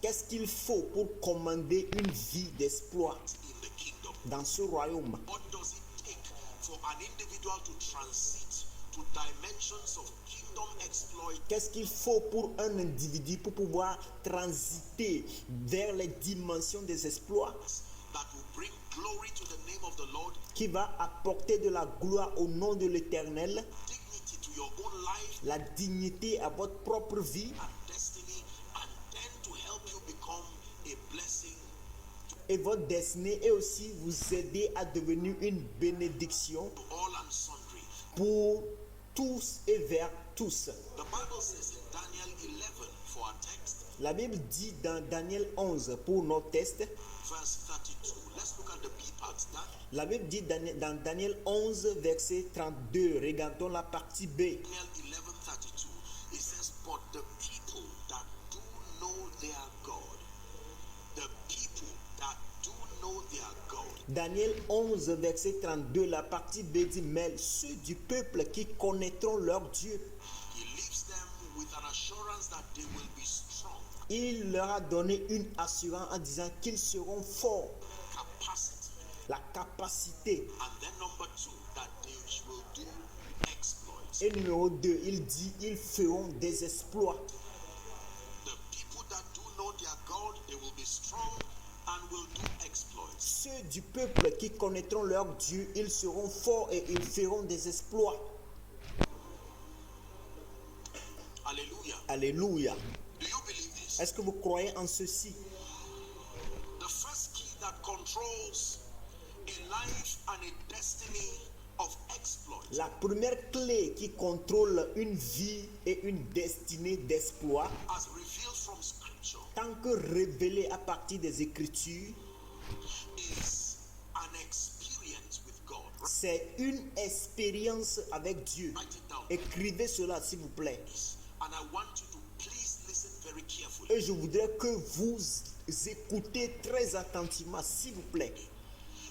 Qu'est-ce qu'il faut pour commander une vie d'exploit in the kingdom? dans ce royaume? What does it take for an individual to transit to dimensions of kingdom exploit? Qu'est-ce qu'il faut pour un individu pour pouvoir transiter vers les dimensions des exploits That will bring glory to the name of the Lord, qui va apporter de la gloire au nom de l'Éternel, dignity to your own life la dignité à votre propre vie and destiny, and then to help you become a blessing et votre destinée, et aussi vous aider à devenir une bénédiction to all and sundry. pour tous et vers tous. The Bible says in Daniel 11 for our text, La Bible dit dans Daniel 11 pour notre texte, verse 32. Let's look at the B parts. That la Bible dit dans Daniel 11 verset 32, regardons la partie B. Daniel 11:32. It says, "But the people that do know their God, the people that do know their God, Daniel 11 verset 32, la partie B dit, mais ceux du peuple qui connaîtront leur Dieu, He leaves them with an assurance that they will be strong, il leur a donné une assurance en disant qu'ils seront forts, capacity, la capacité. and then number 2, that they will do exploits." Et numéro 2, il dit, ils feront des exploits. The people that do know their God, they will be strong and will do exploits. Ceux du peuple qui connaîtront leur Dieu, ils seront forts et ils feront des exploits. Hallelujah. Alléluia. Do you believe this? Est-ce que vous croyez en ceci? The first key that controls a life and a destiny of exploit La première clé qui contrôle une vie et une destinée d'exploit, as revealed from scripture tant que révélée à partir des Écritures, is an experience with God. c'est une expérience avec Dieu. Write it down. Écrivez cela, s'il vous plaît. And I want you to please listen very carefully. Et je voudrais que vous écoutez très attentivement, s'il vous plaît.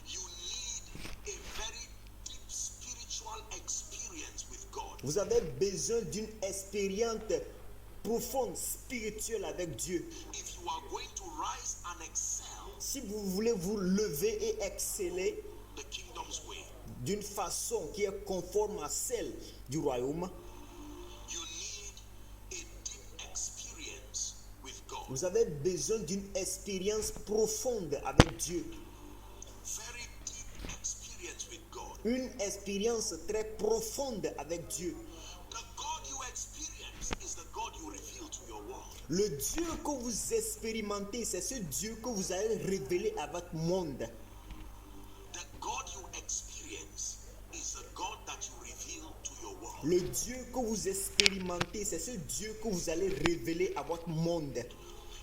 You need a very deep spiritual experience with God Vous avez besoin d'une expérience profonde, spirituelle avec Dieu. if you are going to rise and excel Si vous voulez vous lever et exceller the kingdom's way. d'une façon qui est conforme à celle du royaume, You need a deep experience with God. vous avez besoin d'une expérience profonde avec Dieu. Very deep experience with God. Une expérience très profonde avec Dieu. The God you experience is the God you reveal to your world. Le Dieu que vous expérimentez, c'est ce Dieu que vous allez révéler à votre monde. The God you experience is the God that you reveal to your world. Le Dieu que vous expérimentez, c'est ce Dieu que vous allez révéler à votre monde.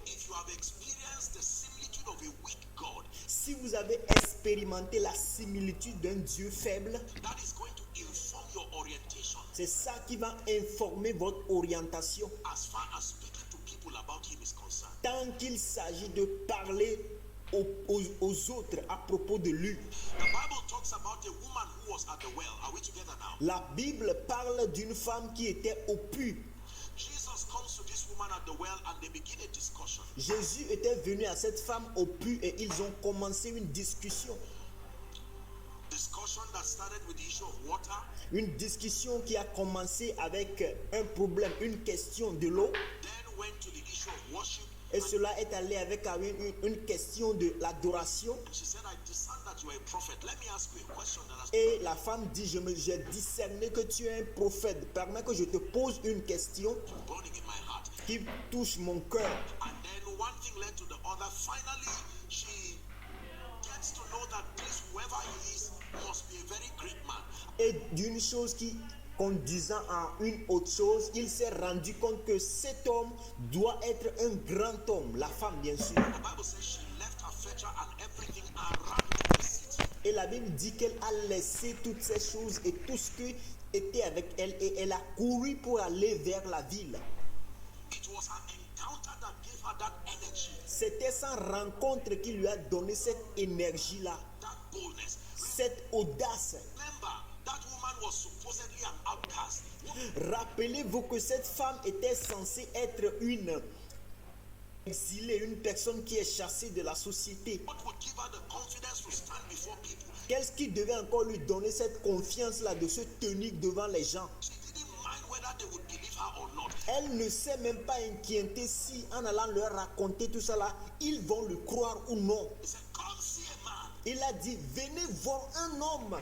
If you have experienced the similitude of a weak God, Si vous avez expérimenté la similitude d'un Dieu faible, that is going to inform your orientation c'est ça qui va informer votre orientation. as far as speaking to people about Him is concerned. Tant qu'il s'agit de parler aux autres à propos de lui. The Bible talks about a woman who was at the well. Are we together now? La Bible parle d'une femme qui était au puits. Jesus comes to this woman at the well and they begin a discussion. Jésus était venu à cette femme au puits et ils ont commencé une discussion. Discussion that started with the issue of water, Une discussion qui a commencé avec un problème, une question de l'eau. then went to the issue of worship. Et cela est allé avec une question de l'adoration. She said, I discern that you are a prophet. Let me ask you a question that has Et la femme dit, j'ai discerné que tu es un prophète. Permets que je te pose une question been burning in my heart. qui touche mon cœur. And then one thing led to the other. Finally, she gets to know that this, whoever he is, must be a very great man. Et d'une chose qui, conduisant à une autre chose, il s'est rendu compte que cet homme doit être un grand homme. La femme, bien sûr. The Bible says she left her fetcher and everything and ran to the city. Et la Bible dit qu'elle a laissé toutes ces choses et tout ce qui était avec elle. Et elle a couru pour aller vers la ville. It was her encounter that gave her that energy, C'était sa rencontre qui lui a donné cette énergie-là, that boldness. cette audace. Remember, that woman was supposedly an outcast. Rappelez-vous que cette femme était censée être une exilé, une personne qui est chassée de la société. What would give her the confidence to stand before people? Qu'est-ce qui devait encore lui donner cette confiance-là de se tenir devant les gens? She didn't mind whether they would believe her or not. Elle ne s'est même pas inquiétée si, en allant leur raconter tout ça là, ils vont le croire ou non. He said, come see a man. Il a dit, venez voir un homme.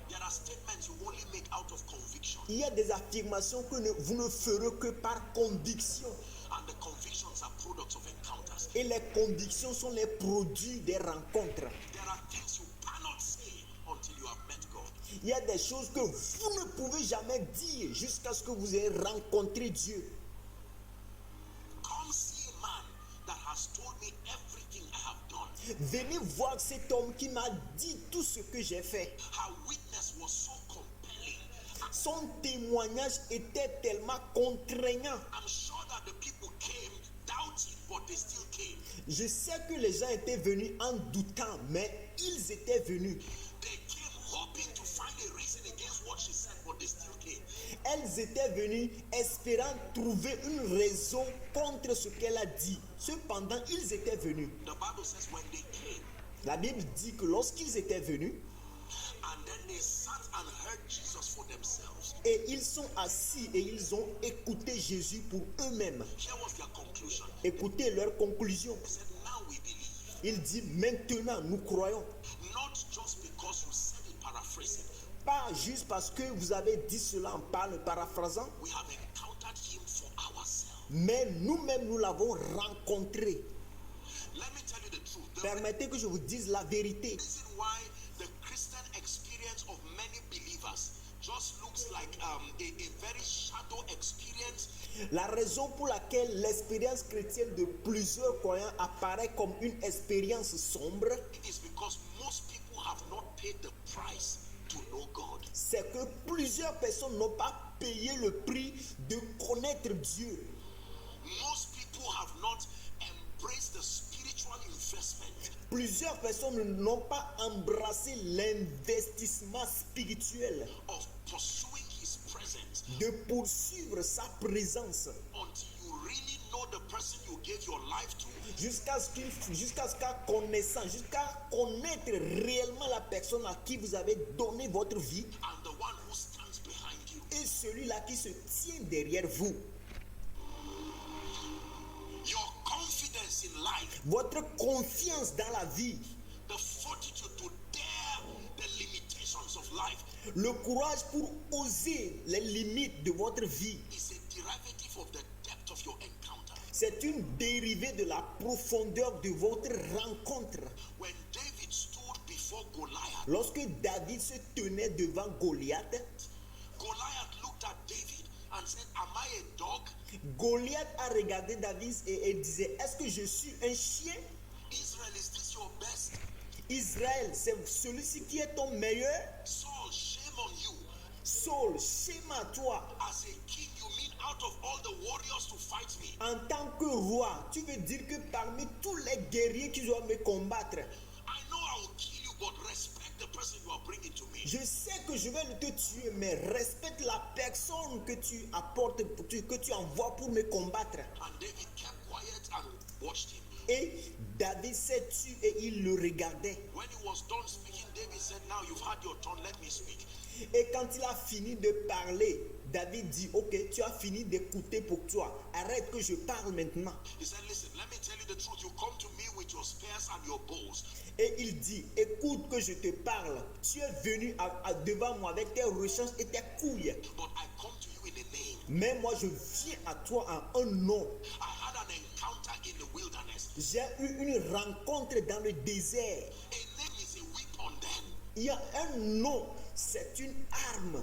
There are statements you only make out of conviction. Il y a des affirmations que vous ne ferez que par conviction. And the convictions are products of encounters. Et les convictions sont les produits des rencontres. There are things you cannot say until you have met God. Il y a des choses que vous ne pouvez jamais dire jusqu'à ce que vous ayez rencontré Dieu. Come see a man that has told me everything I have done. Venez voir cet homme qui m'a dit tout ce que j'ai fait. Her witness was so compelling. Son témoignage était tellement contraignant. I'm sure that the people came doubting, but they still came. Je sais que les gens étaient venus en doutant, mais ils étaient venus. They came hoping to find a reason against what she said, but they still came. Elles étaient venues espérant trouver une raison contre ce qu'elle a dit. Cependant, ils étaient venus. The Bible says when they came, La Bible dit que lorsqu'ils étaient venus, and then they sat and heard Jesus for themselves. et ils sont assis et ils ont écouté Jésus pour eux-mêmes. Here was their conclusion. Écoutez leur conclusion. They said, now we believe. Il dit, maintenant nous croyons. Not just because you said it paraphrasing. Pas juste parce que vous avez dit cela en paraphrasant, We have encountered him for ourselves. mais nous-mêmes nous l'avons rencontré. Let me tell you the truth. The Permettez que je vous dise la vérité. reason why the Christian experience of many believers just looks like a very shadow experience La raison pour laquelle l'expérience chrétienne de plusieurs croyants apparaît comme une expérience sombre, is because most people have not paid the price to know God. c'est que plusieurs personnes n'ont pas payé le prix de connaître Dieu. Most people have not embraced the spiritual investment Plusieurs personnes n'ont pas embrassé l'investissement spirituel of pursuing his presence de poursuivre sa présence until you really know the person you gave your life to jusqu'à connaître réellement la personne à qui vous avez donné votre vie and the one who stands behind you. et celui-là qui se tient derrière vous. Your confidence in life, Votre confiance dans la vie, the fortitude to dare the limitations of life le courage pour oser les limites de votre vie, is a derivative of the depth of your encounter. c'est une dérivée de la profondeur de votre rencontre. When David stood before Goliath, Lorsque David se tenait devant Goliath, Goliath looked at David and said, am I a dog? Goliath a regardé David et disait, est-ce que je suis un chien? Israel, is this your best? Israël, c'est celui-ci qui est ton meilleur? Saul, shame on you. Saul, shame à toi. As a king, you mean out of all the warriors to fight me, En tant que roi, tu veux dire que parmi tous les guerriers qui doivent me combattre, I know I will kill you, but respect the person you are bringing to me. je sais que je vais te tuer, mais respecte la personne que tu apportes, que tu envoies pour me combattre. And David kept quiet and watched him. Et David s'est tué et il le regardait. When he was done speaking, David said, now you've had your turn, let me speak. Et quand il a fini de parler, David dit, ok, tu as fini d'écouter pour toi. Arrête que je parle maintenant. He said, listen, let me tell you the truth. You come to me with your spears and your bows. Et il dit, écoute que je te parle. Tu es venu devant moi avec tes rechanges et tes couilles. But I come to you in a name. Mais moi, je viens à toi en un nom. I had an encounter in the wilderness. J'ai eu une rencontre dans le désert. A name is a weapon then. Il y a un nom, c'est une arme.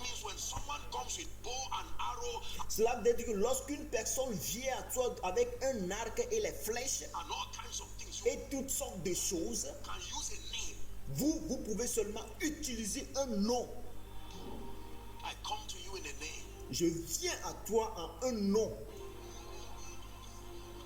Means when someone comes with bow and arrow Cela veut dire que lorsqu'une personne vient à toi avec un arc et les flèches and all kinds of things, you et toutes sortes de choses, can use a name. vous pouvez seulement utiliser un nom. I come to you in a name. Je viens à toi en un nom.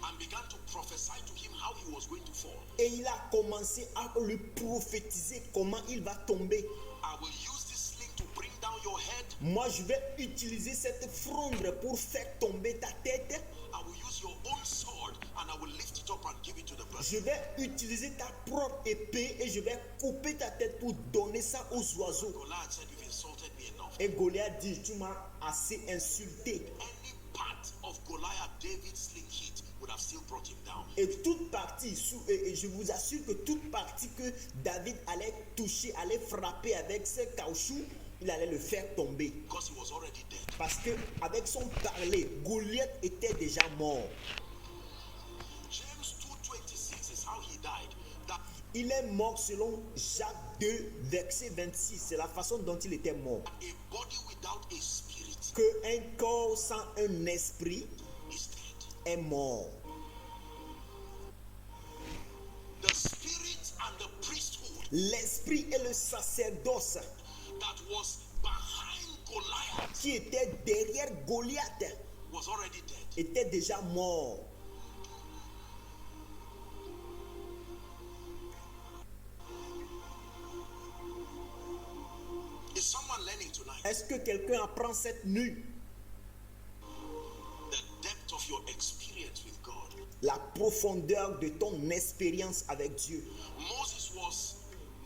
And began to prophesy to him how he was going to fall. Et il a commencé à lui prophétiser comment il va tomber. I will use this sling to bring down down your head. Moi, je vais utiliser cette fronde pour faire tomber ta tête. I will use your own sword and I will lift it up and give it to the person. Je vais utiliser ta propre épée et je vais couper ta tête pour donner ça aux oiseaux. Goliath said, you've insulted me enough. Et Goliath dit, tu m'as assez insulté. Any part of Goliath, David's sling hit, would have still brought him down. Et toute partie, et je vous assure que toute partie que David allait toucher, allait frapper avec ses caoutchoucs, il allait le faire tomber. Because he was already dead. Parce que avec son parler, Goliath était déjà mort. James 2:26 is how he died. That Il est mort selon Jacques 2, verset 26. C'est la façon dont il était mort. a body without a spirit Que un corps sans un esprit is dead. est mort. The spirit and the priesthood L'esprit et le sacerdoce that was behind Goliath qui était derrière Goliath was already dead. était déjà mort. Is someone learning tonight? Est-ce que quelqu'un apprend cette nuit? The depth of your experience with God. La profondeur de ton expérience avec Dieu.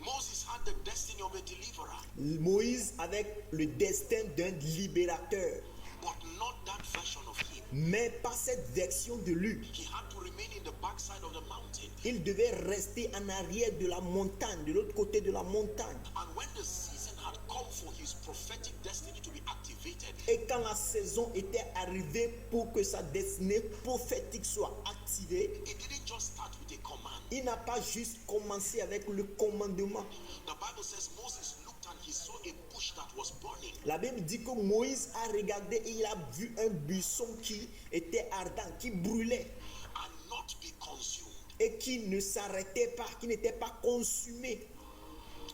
Moses had the destiny of a deliverer, Moïse avec le destin d'un libérateur, but not that version of him. mais pas cette version de lui. He had to remain in the backside of the mountain. Il devait rester en arrière de la montagne, de l'autre côté de la montagne. And when the season had come for his prophetic destiny to be activated, Et quand la saison était arrivée pour que sa destinée prophétique soit activée, it didn't just start with a command. il n'a pas juste commencé avec le commandement. The Bible says Moses looked and he saw a bush that was burning. La Bible dit que Moïse a regardé et il a vu un buisson qui était ardent, qui brûlait And not be consumed. et qui ne s'arrêtait pas, qui n'était pas consumé.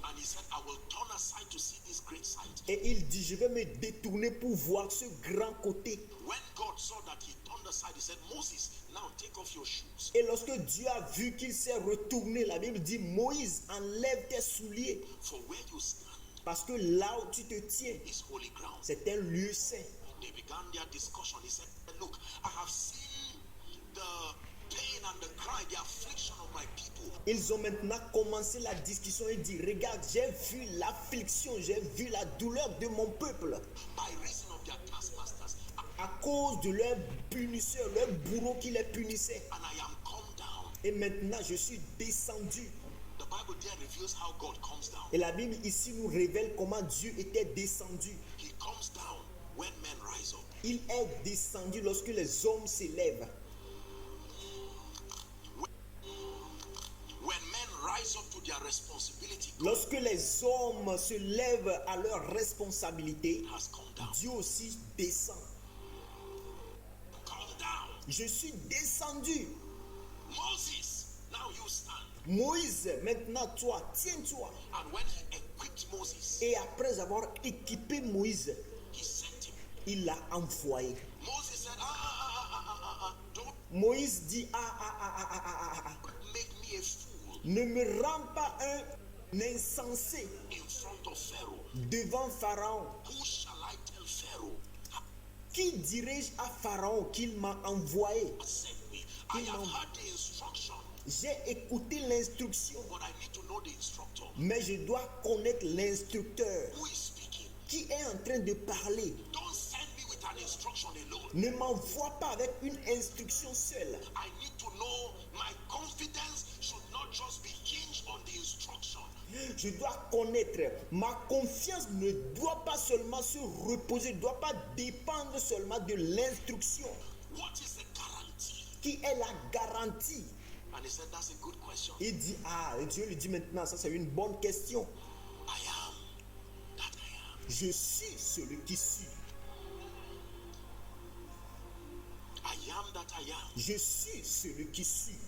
And he said, I will turn aside to see this great sight. Et il dit, je vais me détourner pour voir ce grand côté. When God saw that he turned aside, he said, Moses, now take off your shoes. Et lorsque Dieu a vu qu'il s'est retourné, la Bible dit, Moïse, enlève tes souliers. For where you stand Parce que là où tu te tiens, is holy ground. c'est un lieu saint. They began their discussion. He said, look, I have seen the pain and the cry, the affliction of my people. Ils ont maintenant commencé la discussion et dit, regarde, j'ai vu l'affliction, j'ai vu la douleur de mon peuple By reason of their taskmasters. à cause de leur punisseur, leur bourreau qui les punissait. And I am come down. Et maintenant, je suis descendu. The Bible there reveals how God comes down. Et la Bible ici nous révèle comment Dieu était descendu. He comes down when men rise up. Il est descendu lorsque les hommes s'élèvent. When men rise up to their responsibility, God Lorsque les hommes se lèvent à leur responsabilité, has come down. Dieu aussi descend. Come down. Je suis descendu. Moses, now you stand. Moïse, maintenant toi, tiens-toi. And when he equipped Moses, Et après avoir équipé Moïse, he sent him. il l'a envoyé. Moses said, don't Moïse dit, ah, make me a fool ne me rends pas un insensé in front of Pharaoh. devant Pharaon. Who shall I tell Pharaoh Qui dirai-je à Pharaon qu'il m'a envoyé? has sent me? I have heard the instruction, J'ai écouté l'instruction, but I need to know the instructor. mais je dois connaître l'instructeur Who is speaking? qui est en train de parler. Don't send me with an instruction alone. Ne m'envoie pas avec une instruction seule. I need to know my confidence should not just be hinged on the instruction. Je dois connaître. Ma confiance ne doit pas seulement se reposer, ne doit pas dépendre seulement de l'instruction. What is the guarantee? Qui est la garantie? And he said, that's a good question. Il dit, et Dieu lui dit maintenant, ça c'est une bonne question. I am that I am. Je suis celui qui suis. I am that I am. Je suis celui qui suis.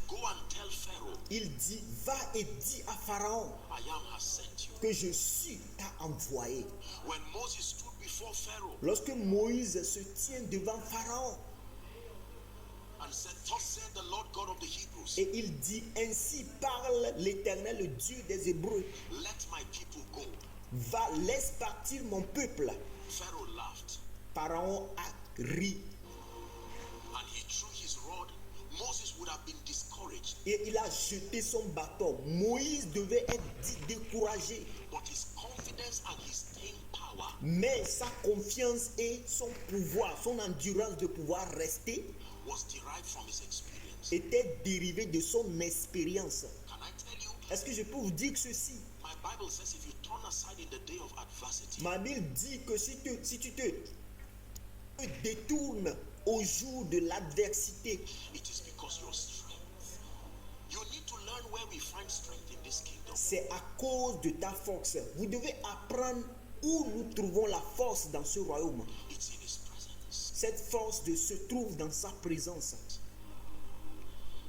Go and tell Pharaoh, Il dit, va et dis à Pharaon I am has sent you. que je suis t'a envoyé. When Moses stood before Pharaoh Lorsque Moïse se tient devant Pharaon and said, thus said the Lord God of the Hebrews, et il dit, ainsi parle l'Éternel, le Dieu des Hébreux, let my people go. laisse partir mon peuple. Pharaoh laughed Pharaon a ri and he threw his rod. Moses would have been discouraged, et il a jeté son bâton. Moïse devait être découragé, but his confidence and his staying power mais sa confiance et son pouvoir, son endurance de pouvoir rester was derived from his experience. était dérivé de son expérience. Can I tell you? Est-ce que je peux vous dire ceci? My Bible says if you turn aside in the day of adversity, Ma Bible dit que si tu te détournes au jour de l'adversité, it is because your strength. You need to learn where we find strength in this kingdom. c'est à cause de ta force. Vous devez apprendre où nous trouvons la force dans ce royaume. It's in his presence. Cette force se trouve dans sa présence.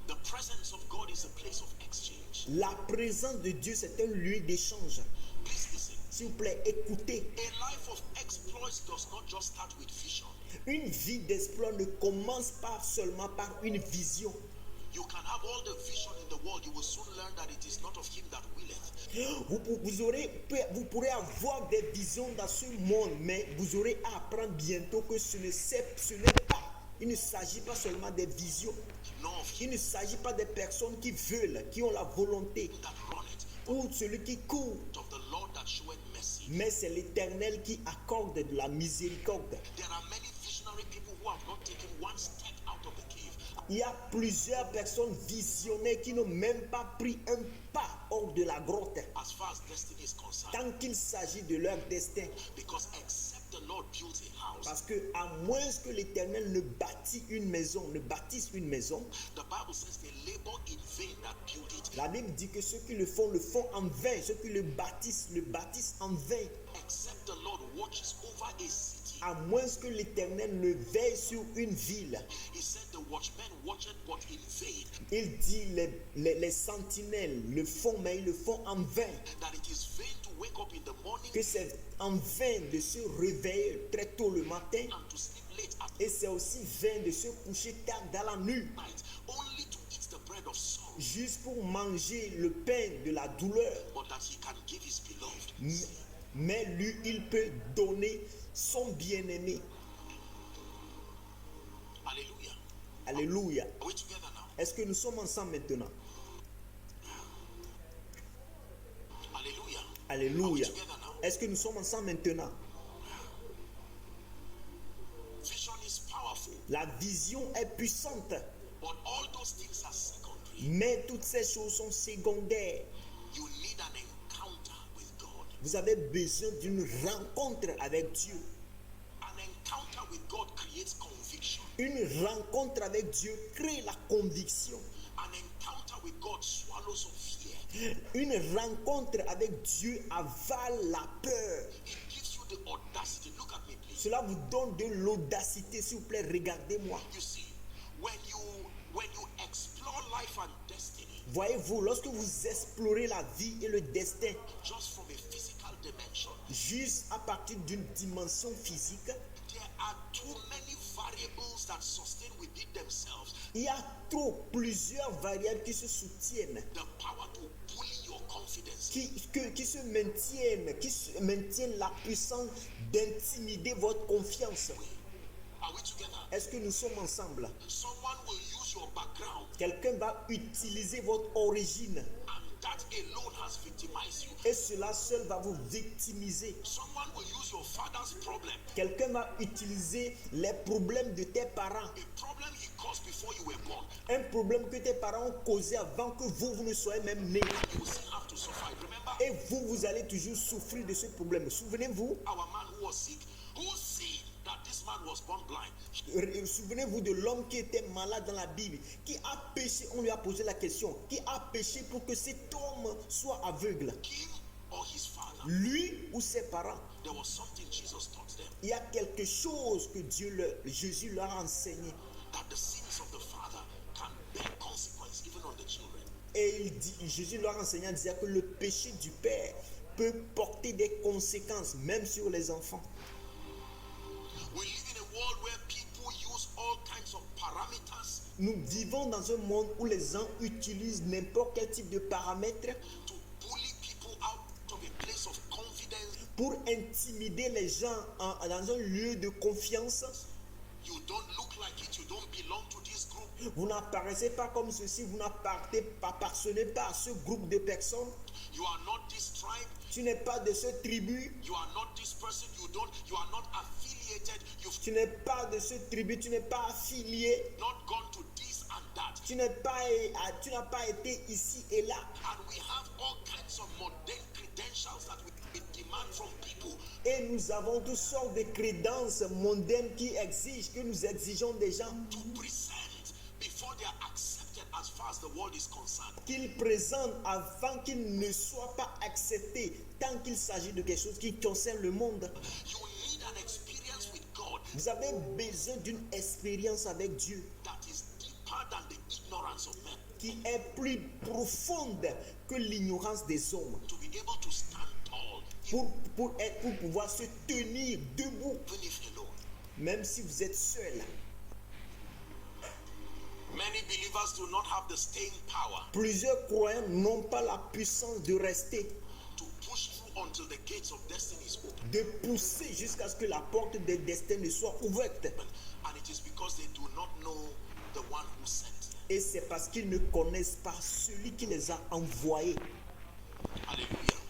The presence of God is a place of exchange. La présence de Dieu, c'est un lieu d'échange. Please listen. S'il vous plaît, écoutez. A life of exploits does not just start with vision. Une vie d'exploit ne commence pas seulement par une vision. You can have all the vision in the world. You will soon learn that it is not of him that willeth. Vous pourrez avoir des visions dans ce monde, mais vous aurez à apprendre bientôt que ce n'est pas. Il ne s'agit pas seulement des visions. Nor of him Il ne s'agit pas des personnes qui veulent, qui ont la volonté, that runneth, ou celui qui court, but of the Lord that showeth mercy. mais c'est l'Éternel qui accorde de la miséricorde. There are many visionary people who have not taken one step out of the cave. Il y a plusieurs personnes visionnaires qui n'ont même pas pris un pas hors de la grotte, As far as destiny is concerned, tant qu'il s'agit de leur destin. because except the Lord builds a house, Parce que à moins que l'Éternel ne bâtisse une maison, the Bible says they labor in vain that build it. la Bible dit que ceux qui le font en vain. Ceux qui le bâtissent en vain. Except the Lord watches over a city. À moins que l'Éternel ne veille sur une ville. He said the watchmen watched but in vain. Il dit les sentinelles le font, mais ils le font en vain. That it is vain to wake up in the morning Que c'est en vain de se réveiller très tôt le matin. and to sleep late at Et c'est aussi vain de se coucher tard dans la nuit. night, only to eat the bread of sorrow, Juste pour manger le pain de la douleur. but that he can give his beloved. Mais lui, il peut donner son bien-aimé. Hallelujah. Alléluia. Are we together now? Est-ce que nous sommes ensemble maintenant? Hallelujah. Are we Alléluia. together now? Est-ce que nous sommes ensemble maintenant? Vision is powerful, La vision est puissante, but all those things are secondary. mais toutes ces choses sont secondaires. You need an encounter with God. Vous avez besoin d'une rencontre avec Dieu. An encounter with God creates conviction. Une rencontre avec Dieu crée la conviction. An encounter with God swallows up fear. Une rencontre avec Dieu avale la peur. It gives you the audacity. Look at me, please. Cela vous donne de l'audacité, s'il vous plaît, regardez-moi. You see, when you explore life and destiny Voyez-vous, lorsque vous explorez la vie et le destin, just from a physical dimension, juste à partir d'une dimension physique, there are too many variables that sustain within themselves il y a plusieurs variables qui se soutiennent, the power to bully your confidence. qui maintiennent la puissance d'intimider votre confiance. Are we together? Est-ce que nous sommes ensemble? Someone will use your background, Quelqu'un va utiliser votre origine and that alone has victimized you. et cela seul va vous victimiser. Someone will use your father's problem, Quelqu'un va utiliser les problèmes de tes parents, a problem he caused before you were born. un problème que tes parents ont causé avant que vous ne soyez même nés. You will still have to suffer. Remember Et vous allez toujours souffrir de ce problème. Souvenez-vous, our man who was sick? Who said that this man was born blind? souvenez-vous de l'homme qui était malade dans la Bible, qui a péché. On lui a posé la question, qui a péché pour que cet homme soit aveugle? Him or his father? Lui ou ses parents? There was something Jesus taught them, Il y a quelque chose que Jésus leur a enseigné. that the sins of the father can bear consequence even on the children. Et Jésus leur a enseigné en disant que le péché du Père peut porter des conséquences, même sur les enfants. We live in a world where people use all kinds of parameters Nous vivons dans un monde où les gens utilisent n'importe quel type de paramètres to bully people out of a place of confidence pour intimider les gens dans un lieu de confiance. You don't look like it. You don't belong to this group. Vous n'apparaissez pas comme ceci, vous n'appartenez pas à ce groupe de personnes. You are not this tribe. Tu n'es pas de cette tribu. You are not this person. You are not affiliated. You've Tu n'es pas de cette tribu, tu n'es pas affilié. not gone to this and that. Tu n'as pas été ici et là. And we have all kinds of mundane credentials that we demand from people. Et nous avons toutes sortes de crédences mondaines qui exigent, que nous exigeons des gens To present before they are accepted as far as the world is concerned. qu'ils présentent avant qu'ils ne soient pas acceptés, tant qu'il s'agit de quelque chose qui concerne le monde. You need an experience with God Vous avez besoin d'une expérience avec Dieu that is deeper than the ignorance of men qui est plus profonde que l'ignorance des hommes to be able to stand tall pour pouvoir se tenir debout, even if alone. même si vous êtes seul. Many believers do not have the staying power Plusieurs croyants n'ont pas la puissance de rester, to push through until the gates of destiny is open. de pousser jusqu'à ce que la porte des destins soit ouverte. And it is because they do not know the one who sent them. Et c'est parce qu'ils ne connaissent pas celui qui les a envoyés. Hallelujah.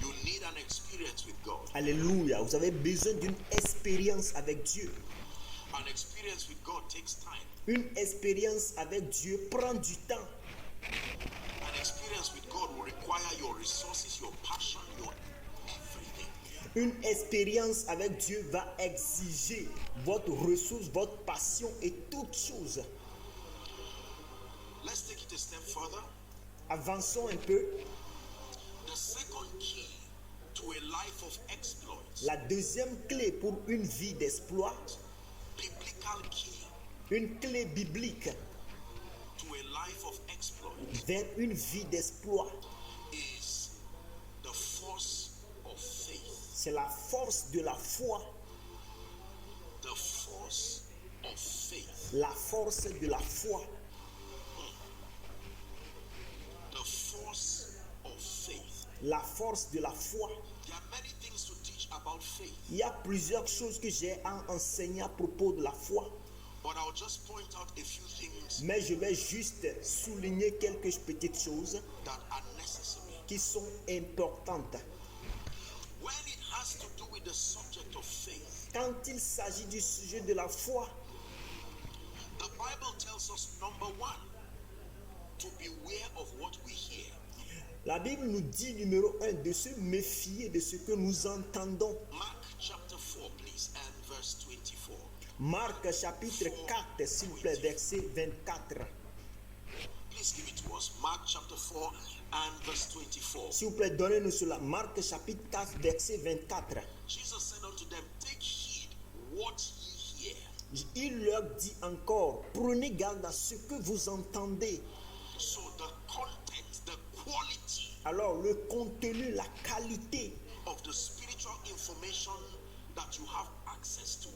You need an experience with God. Alléluia. Vous avez besoin d'une expérience avec Dieu. An experience with God takes time. Une expérience avec Dieu prend du temps. An experience with God will require your resources, your passion, your everything. Une expérience avec Dieu va exiger votre ressource, votre passion et toutes choses. Let's take it a step further. Avançons un peu. The second key to a life of exploits, La deuxième clé pour une vie d'exploit, biblical key une clé biblique to a life of exploit, vers une vie d'exploit, is the force of faith. c'est la force de la foi. The force of faith. La force de la foi. The force of faith. La force de la foi. There are many things to teach about faith, Il y a plusieurs choses que j'ai à enseigner à propos de la foi, but I'll just point out a few things mais je vais juste souligner quelques petites choses that are necessary. qui sont importantes. When it has to do with the subject of faith, Quand il s'agit du sujet de la foi, the Bible tells us, number one, to beware of what we hear. la Bible nous dit, numéro 1, de se méfier de ce que nous entendons. Mark chapter 4, please, and verse 24. Marc chapitre 4, s'il vous plaît, verset 24. Please give it to us. Mark chapter 4 and verse 24. S'il vous plaît, donnez-nous cela. Marc chapitre 4, verset 24. Jesus said unto them, take heed what ye hear. Il leur dit encore, prenez garde à ce que vous entendez. So the content, the quality Alors, le contenu, la qualité of the spiritual information that you have access to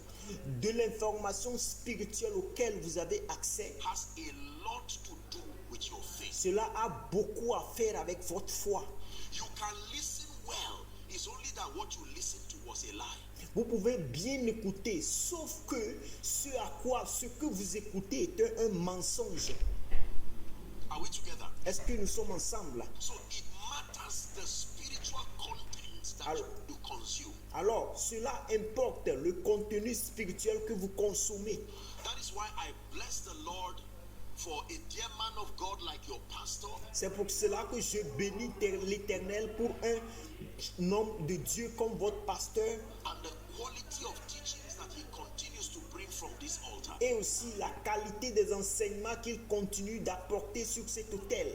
de l'information spirituelle auquel vous avez accès, has a lot to do with your faith. cela a beaucoup à faire avec votre foi. You can listen well. It's only that what you listen to was a lie. Vous pouvez bien écouter, sauf que ce que vous écoutez est un mensonge. Are we together? Est-ce que nous sommes ensemble? So it matters the spiritual contents that you consume. Alors, cela importe le contenu spirituel que vous consommez. That is why I bless the Lord for a dear man of God like your pastor, C'est pour cela que je bénis l'Éternel pour un homme de Dieu comme votre pasteur and the quality of teachings that he continues to bring from this altar. et aussi la qualité des enseignements qu'il continue d'apporter sur cet autel.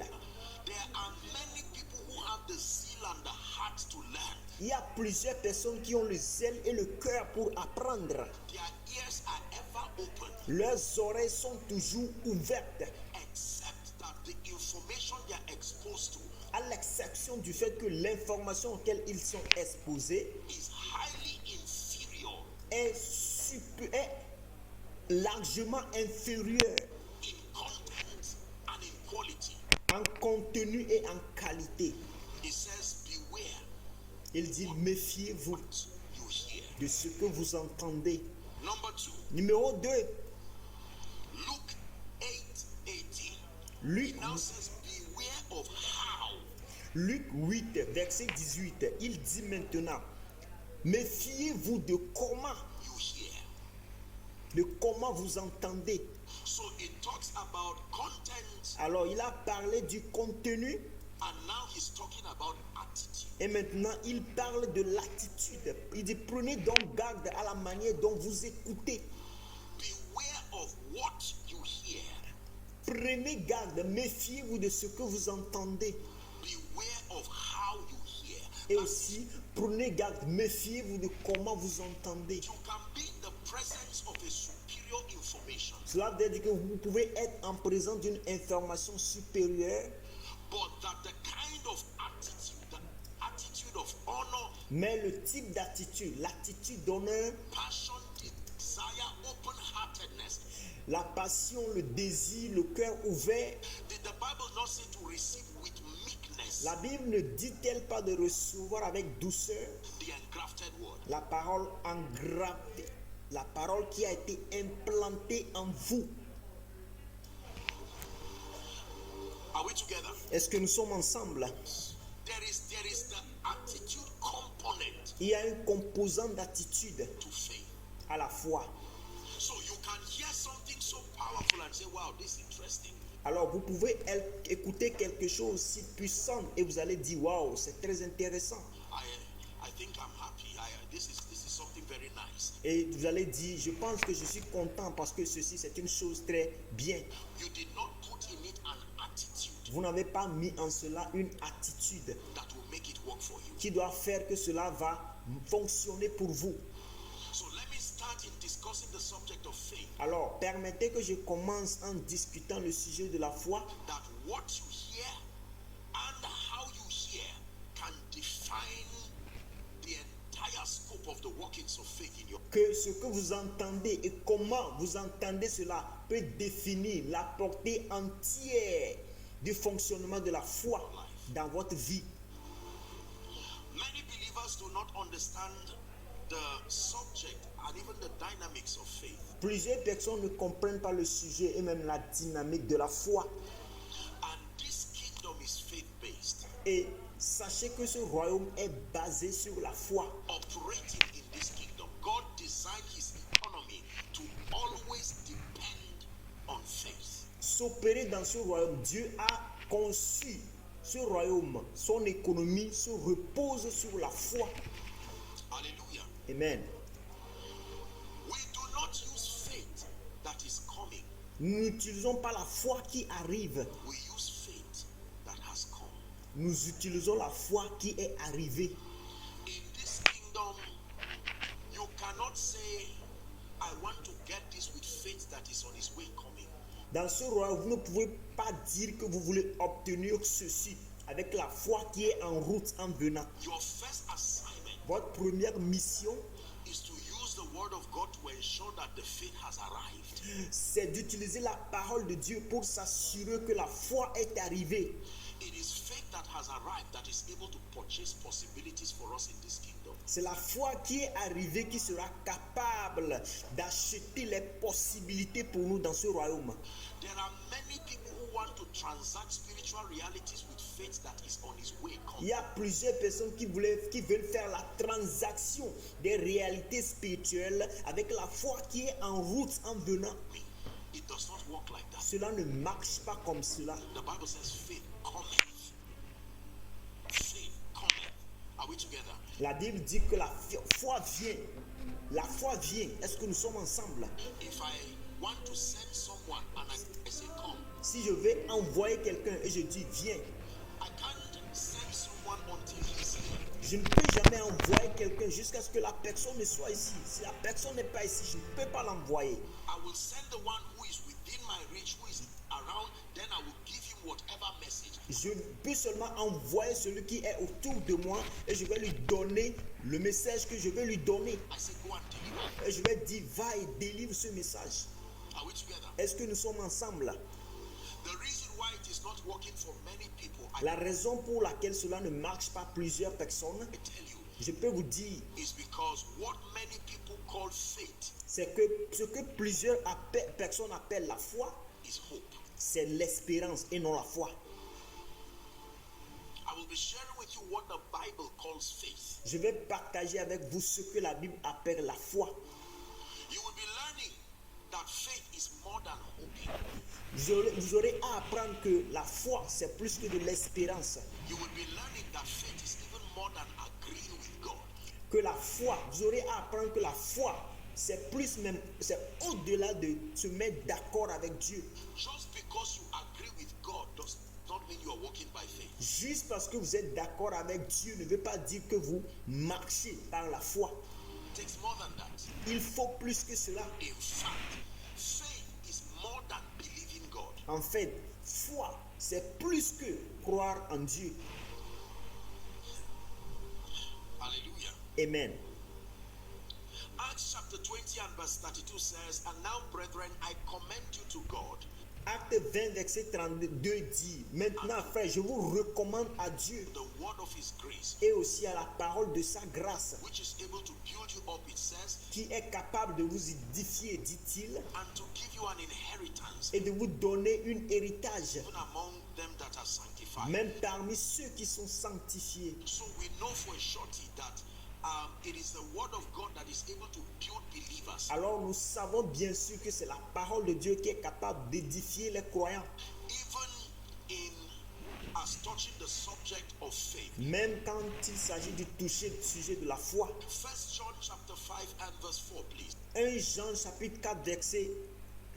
There are many people who have the zeal and the heart to learn. Il y a plusieurs personnes qui ont le zèle et le cœur pour apprendre. Their ears are ever open, Leurs oreilles sont toujours ouvertes, except that the information they are exposed to à l'exception du fait que l'information auquel ils sont exposés is highly inferior est largement inférieure in content and in quality. en contenu et en qualité. It says, beware Il dit, méfiez-vous what you hear. de ce que vous entendez. Number 2, Numéro 2, Luke 8:18. Luc, It now says, beware of how. Luc 8, verset 18. Il dit maintenant, méfiez-vous de comment vous entendez. So it talks about content, Alors, il a parlé du contenu and now he's talking about attitude. et maintenant, il parle de l'attitude. Il dit, prenez donc garde à la manière dont vous écoutez. Beware of what you hear. Prenez garde, méfiez-vous de ce que vous entendez. Beware of how you hear. Et aussi, prenez garde, méfiez-vous de comment vous entendez. You can be in the presence of a superior information, Cela veut dire que vous pouvez être en présence d'une information supérieure, but that the kind of attitude, the attitude of honor, mais le type d'attitude, l'attitude d'honneur, passion, desire, open-heartedness. la passion, le désir, le cœur ouvert. Did the Bible not say to receive with meekness La Bible ne dit-elle pas de recevoir avec douceur the engrafted word? la parole engraftée, la parole qui a été implantée en vous? Are we together? Est-ce que nous sommes ensemble? There is the attitude component Il y a une composante d'attitude to faith. à la foi. So you can hear something so powerful and say, wow, this is interesting. Alors vous pouvez écouter quelque chose si puissant et vous allez dire waouh, c'est très intéressant. I think I'm happy. This is something very nice. Et vous allez dire, je pense que je suis content parce que ceci c'est une chose très bien. You did not put in it an attitude Vous n'avez pas mis en cela une attitude that will make it work for you. qui doit faire que cela va fonctionner pour vous. So let me start in discussing the subject of faith. Alors, permettez que je commence en discutant le sujet de la foi. That what you hear and how you hear can define the entire scope of the workings of faith in your. Que ce que vous entendez et comment vous entendez cela peut définir la portée entière du fonctionnement de la foi dans votre vie. Many believers do not understand the subject and even the dynamics of faith. Plusieurs personnes ne comprennent pas le sujet et même la dynamique de la foi. And this kingdom is faith-based. Et sachez que ce royaume est basé sur la foi. Operating in this kingdom, God designed his economy to always depend on faith. S'opérer dans ce royaume, Dieu a conçu ce royaume, son économie se repose sur la foi. Hallelujah. Amen. We do not use faith that is coming. Nous n'utilisons pas la foi qui arrive. We use faith that has come. Nous utilisons la foi qui est arrivée. In this kingdom, you cannot say, I want to get this with faith that is on its way coming. Dans ce royaume, vous ne pouvez pas dire que vous voulez obtenir ceci avec la foi qui est en route en venant. Your first assignment Votre première mission, is to use the word of God to ensure that the faith has arrived. c'est d'utiliser la parole de Dieu pour s'assurer que la foi est arrivée. It is faith that has arrived that is able to purchase possibilities for us in this kingdom. C'est la foi qui est arrivée qui sera capable d'acheter les possibilités pour nous dans ce royaume. There are many people who want to transact spiritual realities with faith that is on its way Il coming. y a plusieurs personnes qui veulent faire la transaction des réalités spirituelles avec la foi qui est en route en venant. It does not work like that. Cela ne marche pas comme cela. The Bible says faith cometh. Faith cometh. Are we together? La Bible dit que la foi vient. La foi vient. Est-ce que nous sommes ensemble? If I want to send someone and I say come, Si je vais envoyer quelqu'un et je dis viens, I can't send someone until he's here. je ne peux jamais envoyer quelqu'un jusqu'à ce que la personne ne soit ici. Si la personne n'est pas ici, je ne peux pas l'envoyer. I will send the one who is within my reach, who is around, then I will give him whatever message. Je peux seulement envoyer celui qui est autour de moi et je vais lui donner le message que je vais lui donner. I say go and deliver. Et je vais dire va et délivre ce message. Are we together? Est-ce que nous sommes ensemble? The reason why it is not working for many people, I La raison pour laquelle cela ne marche pas plusieurs personnes, tell you, Je peux vous dire, is because what many people call faith c'est que ce que plusieurs personnes appellent la foi, is hope. c'est l'espérance et non la foi. I will be sharing with you what the Bible calls faith. Je vais partager avec vous ce que la Bible appelle la foi. You will be learning that faith is more than hoping. Vous aurez à apprendre que la foi, c'est plus que de l'espérance. You will be learning that faith is even more than agreeing with God. Que la foi, vous aurez à apprendre que la foi, c'est plus même, c'est au-delà de se mettre d'accord avec Dieu. Just because you agree with God does not mean you are walking by faith. Juste parce que vous êtes d'accord avec Dieu ne veut pas dire que vous marchez par la foi. It takes more than that. Il faut plus que cela. In fact, faith is more than believing God. En fait, foi, c'est plus que croire en Dieu. Hallelujah. Amen. Acts chapter 20 and verse 32 says, "And now, brethren, I commend you to God Acte 20, verset 32 dit, maintenant, frère, je vous recommande à Dieu the word of his grace, et aussi à la parole de sa grâce, which is able to build you up," it says, qui est capable de vous édifier, dit-il, "and to give you an inheritance, et de vous donner un héritage, even among them that are sanctified." même parmi ceux qui sont sanctifiés. So we know for a surety that it is the word of God that is able to build believers. Alors nous savons bien sûr que c'est la parole de Dieu qui est capable d'édifier les croyants. Even in as touching the subject of faith. Même quand il s'agit de toucher le sujet de la foi. 1 John chapter 5 and verse 4, please. 1 Jean chapitre 4 verset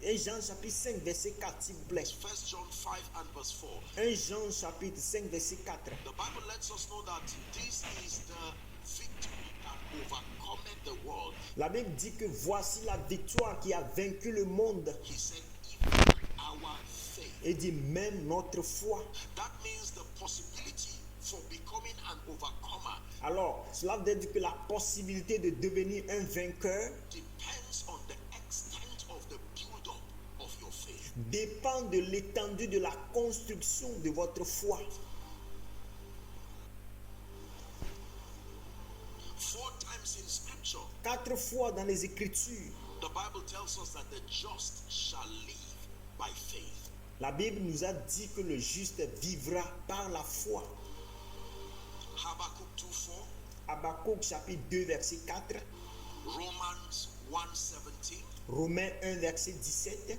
1 Jean chapitre 5 verset 4 s'il vous plaît. 1 John 5 and verse 4. 1 Jean chapitre 5 verset 4. The Bible lets us know that this is the victory that overcometh the world. La Bible dit que voici la victoire qui a vaincu le monde. He said, even our faith. Et dit même notre foi. That means the possibility for becoming an overcomer Alors, cela veut dire que la possibilité de devenir un vainqueur depends on the extent of the build-up of your faith. dépend de l'étendue de la construction de votre foi. 4 times in scripture, 4 fois dans les Écritures, the Bible tells us that the just shall live by faith. la Bible nous a dit que le juste vivra par la foi. Habakkuk 2:4, Habakkuk chapitre 2 verset 4, Romans 1:17, Romains 1 verset 17,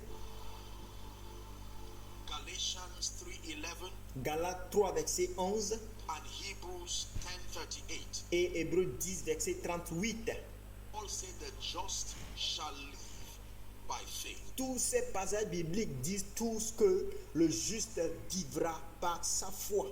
Galatians 3:11, Galates 3 verset 11 and Hebrews 10:38. et Hébreux 10 verset 38. Paul said the just shall live by faith. Tous ces passages bibliques disent tous que le juste vivra par sa foi.